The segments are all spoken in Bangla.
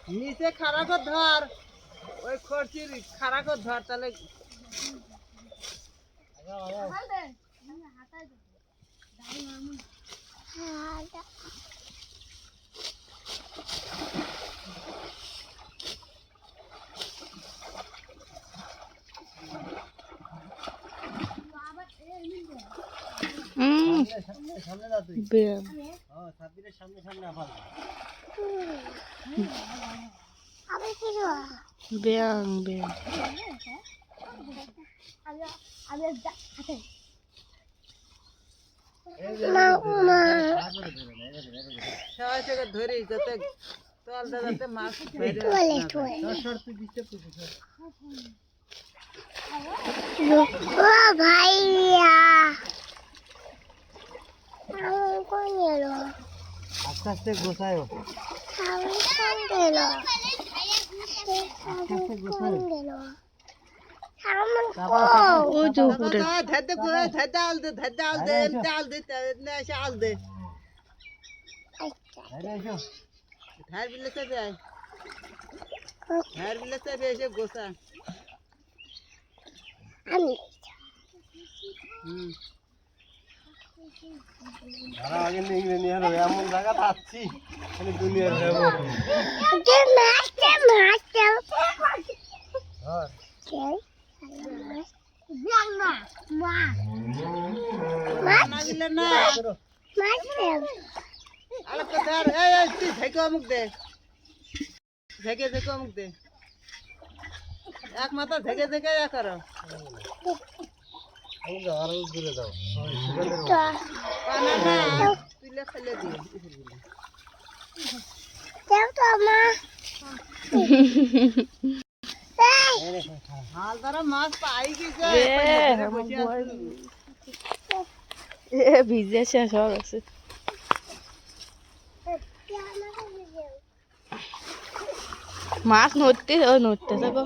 নিচে খাড়া করে ধর, ওই খরচির খাড়া করে ধর তাহলে সামনে যা তুই। হ্যাঁ, সাবিরের সামনে সামনে আফাল। বেয়াং বেয়াং সবাই থেকে ধরি যাতে তলটা যাতে মাছ বাইরে ভাইয়া কোন এলো আস্তে আস্তে গোছায় কোন গেল আস্তে আস্তে গোছায় ওই যে উপরে ডাল দে ধার বিলে চেপে আয়, ধার বিলে চেপে এসে গোছা। আগে নিয়ে এমন জায়গা পাচ্ছি দুনিয়ার অমুক দে ঝেঁকে ঝেঁকে অমুক দে এক মাথা ঝেঁকে ঝেঁকে করো তুলে ফেলে দিয়ে হাল ধরা মাছ পাই কি ভিজে শেষ হয়ে গেছে মাছ নড়তে নড়তেছে গো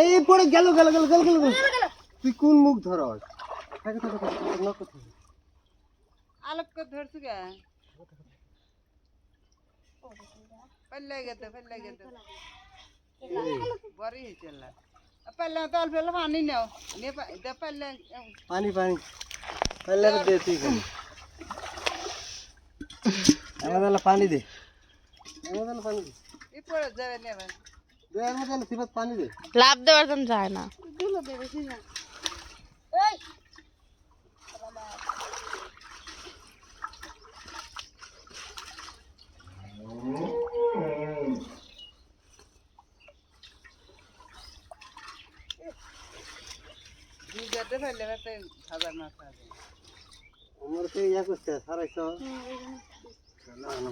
এই পড়ে গেল গেল গেল গেল গেল তুই কোন মুখ ধরস আলোক করে ধরছু কে পাল্লাই গেতে বড়ি হয়েছে পাল্লা তো অল্প অল্প পানি নাও পাল্লা পানি পানি পাল্লা দে তুই আমাদের পানি দে আমাদের পানি দে এই পড়ে যাবে নেবে দেয়ার মধ্যে সিবাত পানি দে লাভ দেওয়ার জন্য যায় না দুলো দে বেশি না এই দুইটাতে ফেললে তো 1000 মাছ আছে আমার তো ইয়া করতে সারাইছো না না